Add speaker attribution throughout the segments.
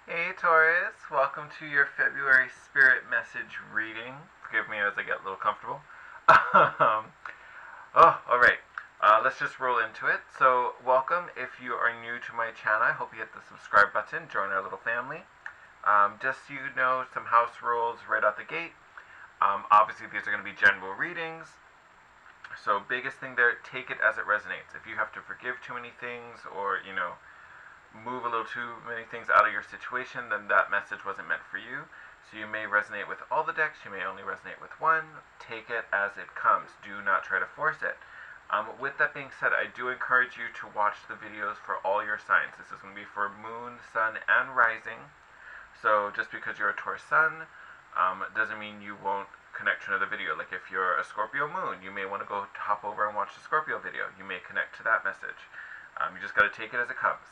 Speaker 1: Hey Taurus, welcome to your February spirit message reading. Forgive me as I get a little comfortable. Alright. Let's just roll into it. So, welcome if you are new to my channel. I hope you hit the subscribe button, join our little family. Just so you know, some house rules right out the gate. Obviously, these are going to be general readings. So, biggest thing there, take it as it resonates. If you have to forgive too many things or, move a little too many things out of your situation, then that message wasn't meant for you. So you may resonate with all the decks, you may only resonate with one. Take it as it comes. Do not try to force it. With that being said, I do encourage you to watch the videos for all your signs. This is going to be for Moon, Sun, and Rising. So just because you're a Taurus Sun doesn't mean you won't connect to another video. Like if you're a Scorpio Moon, you may want to go hop over and watch the Scorpio video. You may connect to that message. You just got to take it as it comes.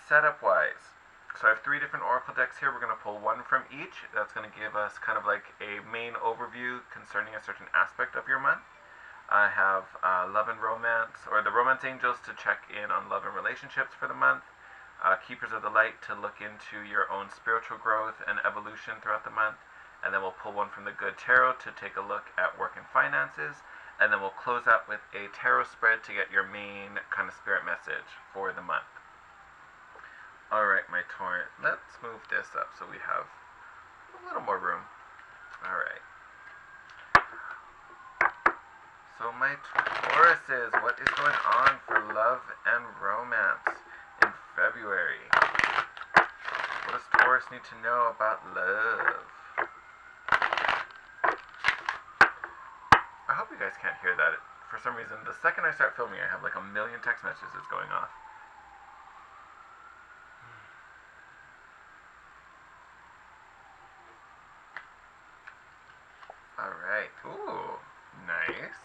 Speaker 1: Setup wise, so I have 3 different oracle decks here. We're going to pull one from each. That's going to give us kind of like a main overview concerning a certain aspect of your month. I have love and romance, or the romance angels to check in on love and relationships for the month. Keepers of the light to look into your own spiritual growth and evolution throughout the month. And then we'll pull one from the good tarot to take a look at work and finances. And then we'll close out with a tarot spread to get your main kind of spirit message for the month. Alright, my Taurus, let's move this up so we have a little more room. Alright. So my Tauruses, what is going on for love and romance in February? What does Taurus need to know about love? I hope you guys can't hear that. For some reason, the second I start filming, I have like a million text messages going off. Alright, ooh, nice.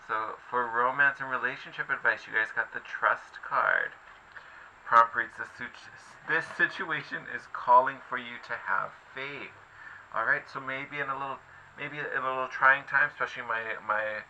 Speaker 1: So, for romance and relationship advice, you guys got the Trust card. Prompt reads, this situation is calling for you to have faith. Alright, so maybe in a little trying time, especially my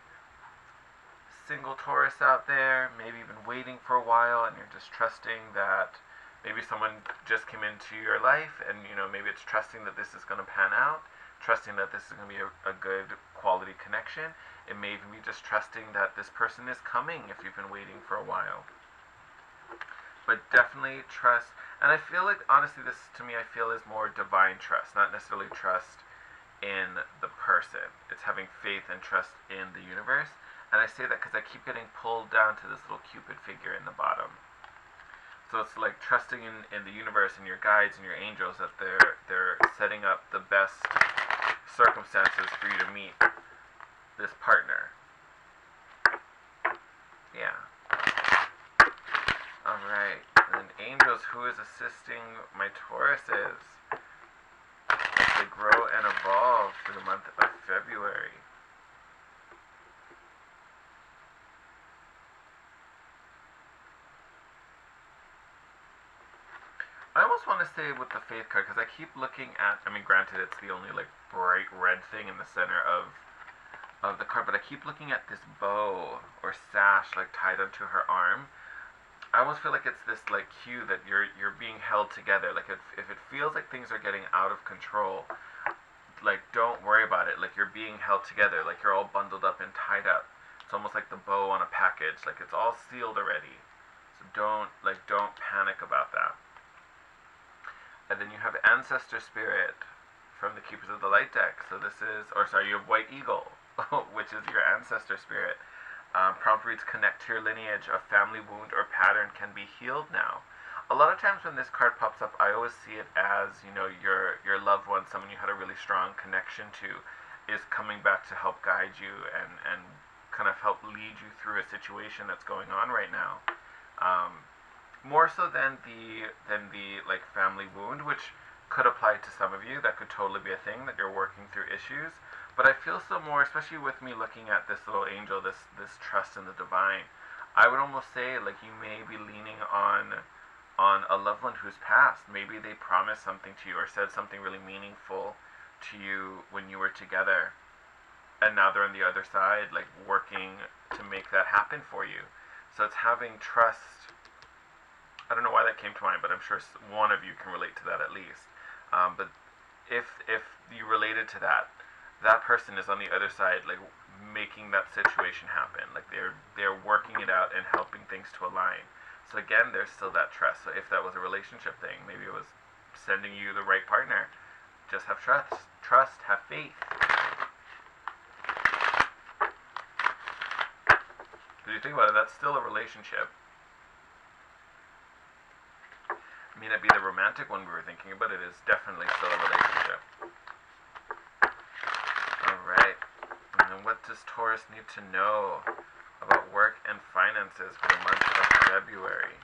Speaker 1: single Taurus out there, maybe you've been waiting for a while and you're just trusting that maybe someone just came into your life and, maybe it's trusting that this is going to pan out. Trusting that this is going to be a good quality connection. It may even be just trusting that this person is coming if you've been waiting for a while. But definitely trust, and I feel like, honestly, this to me I feel is more divine trust, not necessarily trust in the person. It's having faith and trust in the universe. And I say that because I keep getting pulled down to this little Cupid figure in the bottom. So it's like trusting in the universe and your guides and your angels that they're setting up the best circumstances for you to meet this partner. Yeah. Alright. And then angels, who is assisting my Tauruses as they grow and evolve through the month of February. I almost want to say with the faith card, because I keep looking at, granted it's the only like bright red thing in the center of the card, but I keep looking at this bow or sash like tied onto her arm. I almost feel like it's this like cue that you're being held together. Like if it feels like things are getting out of control, like don't worry about it. Like you're being held together. Like you're all bundled up and tied up. It's almost like the bow on a package. Like it's all sealed already. So don't panic about that. And then you have Ancestor Spirit from the Keepers of the Light deck. So this is, you have White Eagle, which is your Ancestor Spirit. Prompt reads, connect to your lineage. A family wound or pattern can be healed now. A lot of times when this card pops up, I always see it as, your loved one, someone you had a really strong connection to, is coming back to help guide you and kind of help lead you through a situation that's going on right now. More so than the like family wound, which could apply to some of you. That could totally be a thing that you're working through issues. But I feel so more, especially with me looking at this little angel, this trust in the divine. I would almost say like you may be leaning on a loved one who's passed. Maybe they promised something to you or said something really meaningful to you when you were together, and now they're on the other side, like working to make that happen for you. So it's having trust. I don't know why that came to mind, but I'm sure one of you can relate to that at least. But if you related to that, that person is on the other side, like making that situation happen. Like they're working it out and helping things to align. So again, there's still that trust. So if that was a relationship thing, maybe it was sending you the right partner. Just have trust, have faith. If you think about it, that's still a relationship. It may not be the romantic one we were thinking, but it is definitely still a relationship. Alright. And then what does Taurus need to know about work and finances for the month of February?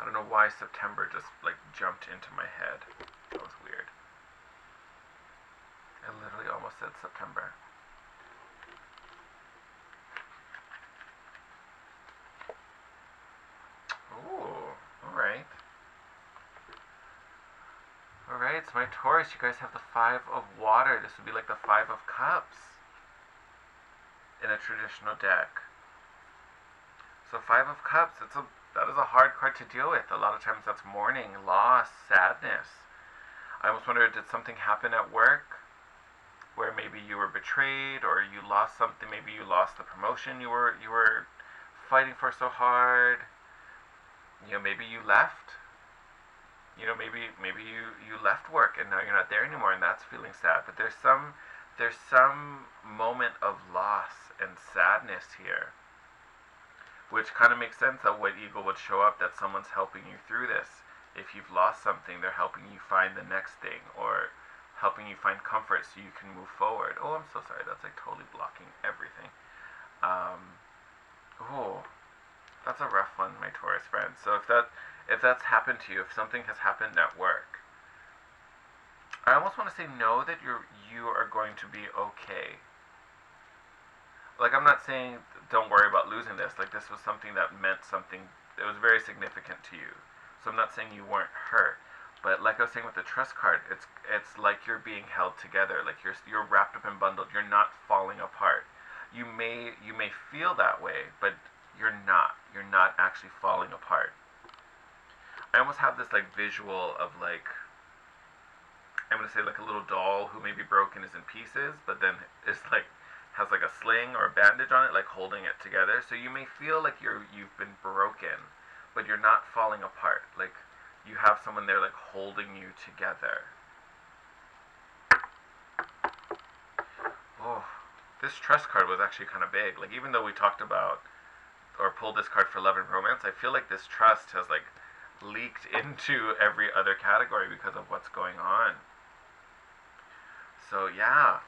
Speaker 1: I don't know why September just like jumped into my head. That was weird. I literally almost said September. Ooh, alright. Alright, so my Taurus, you guys have the 5 of water. This would be like the 5 of cups in a traditional deck. So 5 of cups, that is a hard card to deal with. A lot of times that's mourning, loss, sadness. I almost wonder, did something happen at work where maybe you were betrayed or you lost something? Maybe you lost the promotion you were fighting for so hard. You know, maybe you left. You know, maybe you left work and now you're not there anymore, and that's feeling sad. But there's some moment of loss and sadness here, which kind of makes sense that White Eagle would show up, that someone's helping you through this. If you've lost something, they're helping you find the next thing, or helping you find comfort so you can move forward. Oh, I'm so sorry. That's like totally blocking everything. Oh, that's a rough one, my Taurus friends. So if that's happened to you, if something has happened at work, I almost want to say know that you are going to be okay. Like, I'm not saying don't worry about losing this. Like, this was something that meant something. It was very significant to you. So I'm not saying you weren't hurt. But like I was saying with the trust card, it's like you're being held together. Like you're wrapped up and bundled. You're not falling apart. You may feel that way, but you're not. You're not actually falling apart. I almost have this like visual of like, I'm gonna say like a little doll who may be broken, is in pieces, but then is like has like a sling or a bandage on it, like holding it together. So you may feel like you've been broken, but you're not falling apart. Like you have someone there like holding you together. Oh, this trust card was actually kind of big. Like even though we talked about or pulled this card for love and romance, I feel like this trust has like leaked into every other category because of what's going on. So yeah.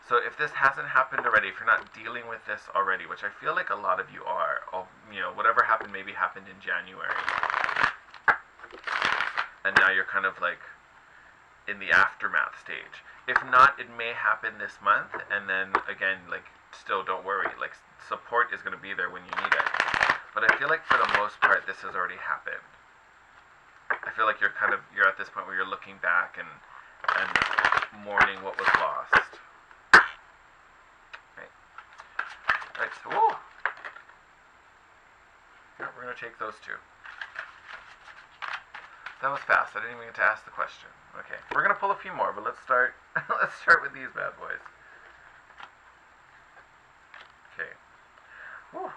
Speaker 1: So if this hasn't happened already, if you're not dealing with this already, which I feel like a lot of you are, you know, whatever happened maybe happened in January. And now you're kind of like in the aftermath stage. If not, it may happen this month, and then again, like, still don't worry. Like, support is going to be there when you need it. But I feel like for the most part, this has already happened. I feel like you're at this point where you're looking back and mourning what was lost. Right, so, woo! Yeah, we're going to take those two. That was fast. I didn't even get to ask the question. Okay, we're going to pull a few more, but let's start let's start with these bad boys. Okay. Woo!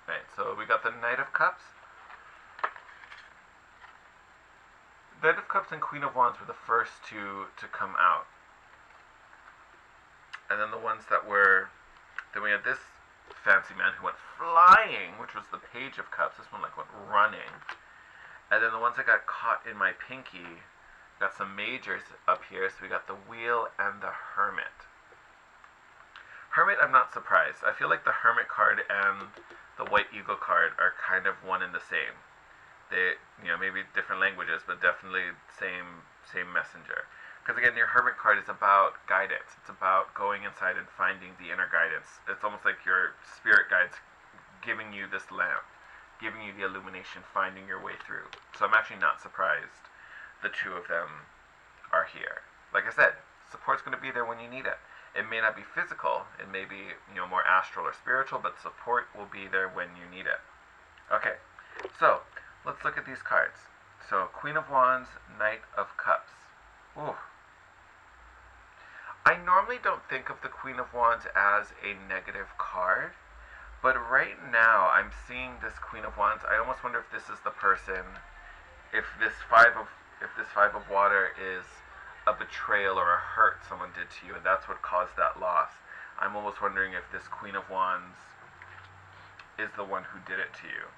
Speaker 1: Right, so we got the Knight of Cups. Knight of Cups and Queen of Wands were the first two to come out. And then the ones that were, then we had this fancy man who went flying, which was the Page of Cups. This one like went running. And then the ones that got caught in my pinky, got some majors up here. So we got the Wheel and the Hermit. Hermit, I'm not surprised. I feel like the Hermit card and the White Eagle card are kind of one and the same. They, you know, maybe different languages, but definitely same messenger. Because again, your Hermit card is about guidance. It's about going inside and finding the inner guidance. It's almost like your spirit guides giving you this lamp, giving you the illumination, finding your way through. So I'm actually not surprised the two of them are here. Like I said, support's going to be there when you need it. It may not be physical, it may be, more astral or spiritual, but support will be there when you need it. Okay, so let's look at these cards. So Queen of Wands, Knight of Cups. Ooh. I normally don't think of the Queen of Wands as a negative card, but right now I'm seeing this Queen of Wands. I almost wonder if this is the person, if this five of water is a betrayal or a hurt someone did to you, and that's what caused that loss. I'm almost wondering if this Queen of Wands is the one who did it to you.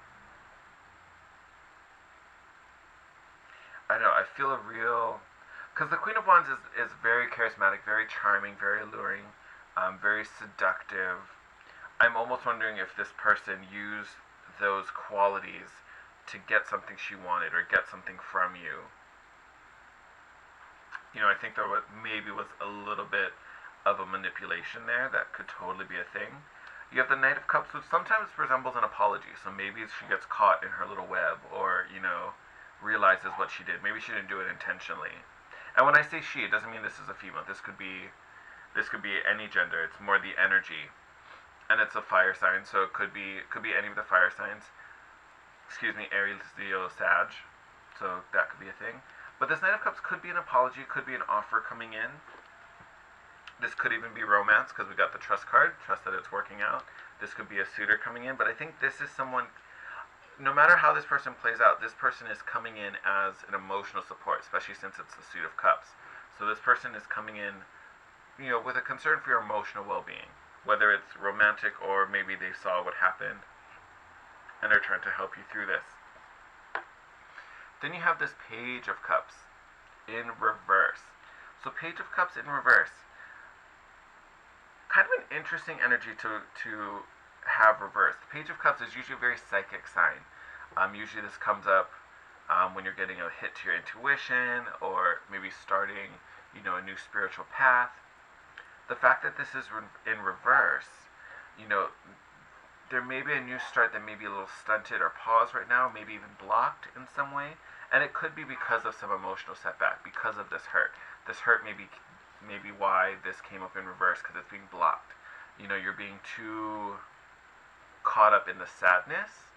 Speaker 1: I don't know, I feel a real... Because the Queen of Wands is very charismatic, very charming, very alluring, very seductive. I'm almost wondering if this person used those qualities to get something she wanted or get something from you. I think there maybe was a little bit of a manipulation there. That could totally be a thing. You have the Knight of Cups, which sometimes resembles an apology. So maybe she gets caught in her little web, or, realizes what she did. Maybe she didn't do it intentionally. And when I say she, it doesn't mean this is a female. This could be any gender. It's more the energy. And it's a fire sign, so it could be any of the fire signs. Excuse me, Aries, Leo, Sag. So that could be a thing. But this Knight of Cups could be an apology, could be an offer coming in. This could even be romance, because we got the trust card, trust that it's working out. This could be a suitor coming in, but I think this is someone, no matter how this person plays out, this person is coming in as an emotional support, especially since it's the Suit of Cups. So this person is coming in, with a concern for your emotional well-being, whether it's romantic or maybe they saw what happened and they're trying to help you through this. Then you have this Page of Cups in reverse. So Page of Cups in reverse, kind of an interesting energy to have reversed. The Page of Cups is usually a very psychic sign. Usually this comes up when you're getting a hit to your intuition, or maybe starting, a new spiritual path. The fact that this is in reverse, there may be a new start that may be a little stunted or paused right now, maybe even blocked in some way. And it could be because of some emotional setback, because of this hurt. This hurt may be why this came up in reverse, because it's being blocked. You're being too caught up in the sadness.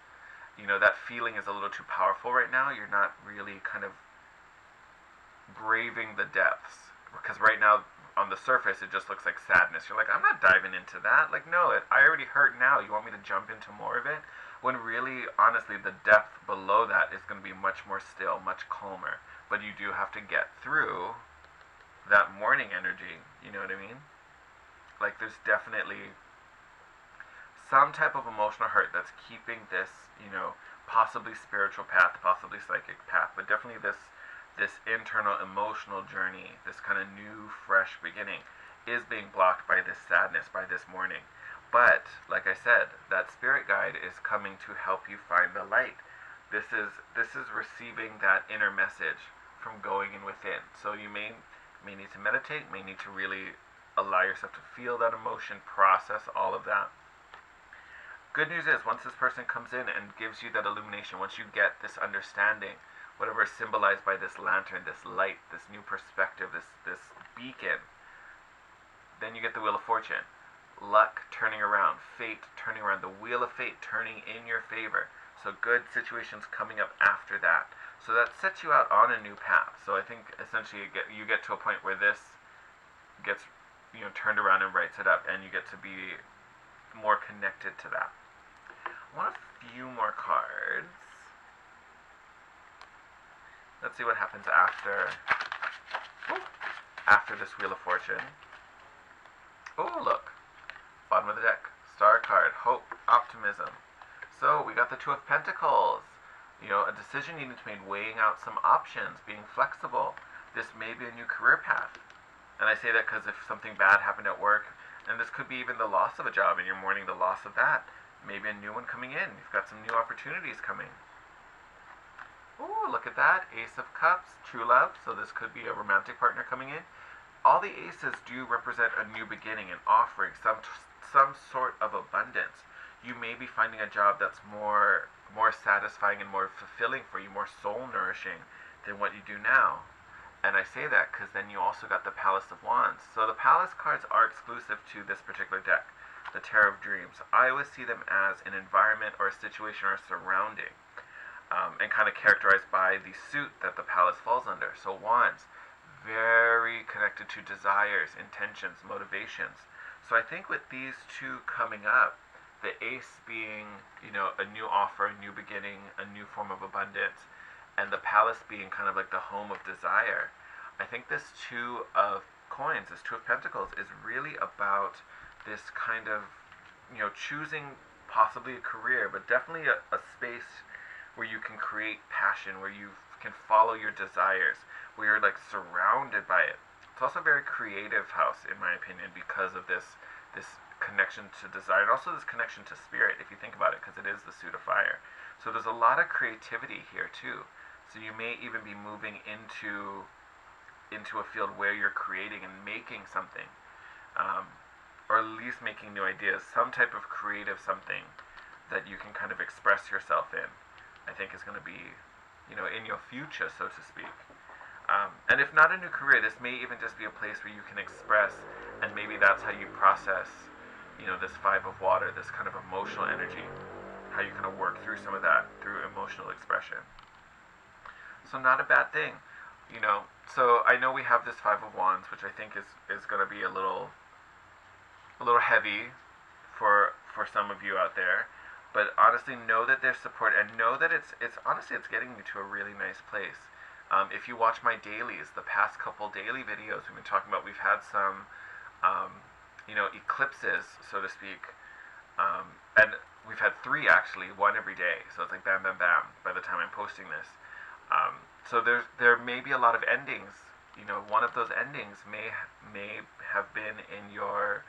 Speaker 1: That feeling is a little too powerful right now. You're not really kind of braving the depths. Because right now, on the surface, it just looks like sadness. You're like, I'm not diving into that. Like, no, I already hurt now. You want me to jump into more of it? When really, honestly, the depth below that is going to be much more still, much calmer. But you do have to get through that mourning energy. You know what I mean? Like, there's definitely some type of emotional hurt that's keeping this, possibly spiritual path, possibly psychic path, but definitely this internal emotional journey, this kind of new, fresh beginning, is being blocked by this sadness, by this mourning. But, like I said, that spirit guide is coming to help you find the light. This is receiving that inner message from going in within. So you may need to meditate, may need to really allow yourself to feel that emotion, process all of that. Good news is, once this person comes in and gives you that illumination, once you get this understanding, whatever is symbolized by this lantern, this light, this new perspective, this beacon, then you get the Wheel of Fortune. Luck turning around, fate turning around, the wheel of fate turning in your favor. So good situations coming up after that. So that sets you out on a new path. So I think essentially you get to a point where this gets turned around and writes it up, and you get to be more connected to that. I want a few more cards. Let's see what happens after this Wheel of Fortune. Oh, look. Bottom of the deck. Star card. Hope. Optimism. So, we got the Two of Pentacles. A decision you need to make, weighing out some options, being flexible. This may be a new career path. And I say that because if something bad happened at work, and this could be even the loss of a job, and you're mourning the loss of that, maybe a new one coming in. You've got some new opportunities coming. Ooh, look at that. Ace of Cups, true love. So this could be a romantic partner coming in. All the aces do represent a new beginning and offering some sort of abundance. You may be finding a job that's more satisfying and more fulfilling for you, more soul nourishing than what you do now. And I say that because then you also got the Palace of Wands. So the Palace cards are exclusive to this particular deck, the Tarot of Dreams. I always see them as an environment or a situation or a surrounding, and kind of characterized by the suit that the Palace falls under. So Wands, very connected to desires, intentions, motivations. So I think with these two coming up, the Ace being, a new offer, a new beginning, a new form of abundance, and the Palace being kind of like the home of desire, I think this Two of Coins, this Two of Pentacles, is really about this kind of, choosing possibly a career, but definitely a space where you can create passion, where you can follow your desires, where you're like surrounded by it. It's also a very creative house, in my opinion, because of this connection to desire, and also this connection to spirit, if you think about it, because it is the suit of fire. So there's a lot of creativity here too. So you may even be moving into a field where you're creating and making something, or at least making new ideas, some type of creative something that you can kind of express yourself in. I think is going to be, in your future, so to speak. And if not a new career, this may even just be a place where you can express, and maybe that's how you process, this Five of Water, this kind of emotional energy, how you kind of work through some of that through emotional expression. So not a bad thing, So I know we have this Five of Wands, which I think is going to be a little heavy for some of you out there. But honestly, know that there's support, and know that it's honestly, it's getting you to a really nice place. If you watch my dailies, the past couple daily videos we've been talking about, we've had some, eclipses, so to speak, and we've had 3 actually, 1 every day. So it's like bam, bam, bam by the time I'm posting this. So there may be a lot of endings. One of those endings may have been in your,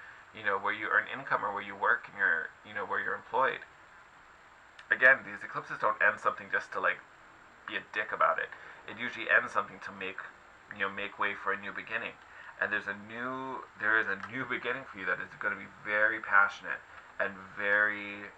Speaker 1: where you earn income, or where you work, and where you're employed. Again, these eclipses don't end something just to like be a dick about it. It usually ends something to make way for a new beginning. And there is a new beginning for you that is going to be very passionate and very,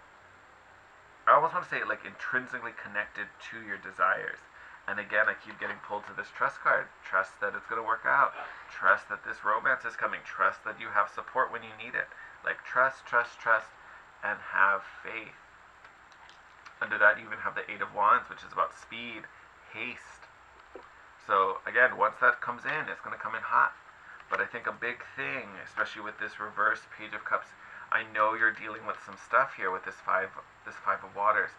Speaker 1: I almost want to say, like, intrinsically connected to your desires. And again, I keep getting pulled to this trust card. Trust that it's going to work out. Trust that this romance is coming. Trust that you have support when you need it. Like, trust, and have faith. Under that, you even have the Eight of Wands, which is about speed, haste. So again, once that comes in, it's going to come in hot. But I think a big thing, especially with this reverse Page of Cups, I know you're dealing with some stuff here with this five of Waters.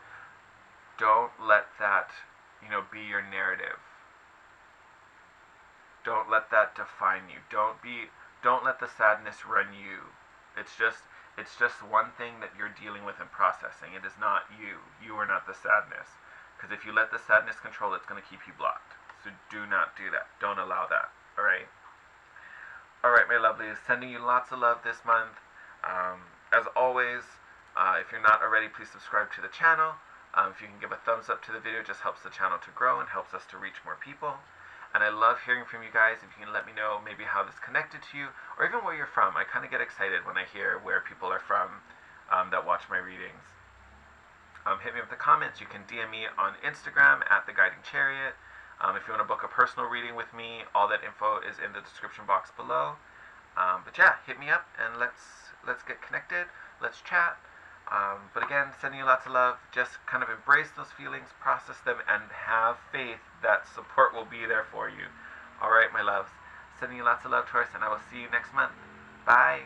Speaker 1: Don't let that, be your narrative. Don't let that define you. Don't let the sadness run you. It's just one thing that you're dealing with and processing. It is not you. You are not the sadness. Because if you let the sadness control, it's going to keep you blocked. So do not do that. Don't allow that. Alright? Alright, my lovelies. Sending you lots of love this month. As always, if you're not already, please subscribe to the channel. If you can give a thumbs up to the video, it just helps the channel to grow and helps us to reach more people. And I love hearing from you guys. If you can let me know maybe how this connected to you, or even where you're from. I kind of get excited when I hear where people are from that watch my readings. Hit me with the comments. You can DM me on Instagram at The Guiding Chariot. If you want to book a personal reading with me, all that info is in the description box below. But yeah, hit me up and let's get connected. Let's chat. But again, sending you lots of love. Just kind of embrace those feelings, process them, and have faith that support will be there for you. Alright, my loves. Sending you lots of love, Taurus, and I will see you next month. Bye.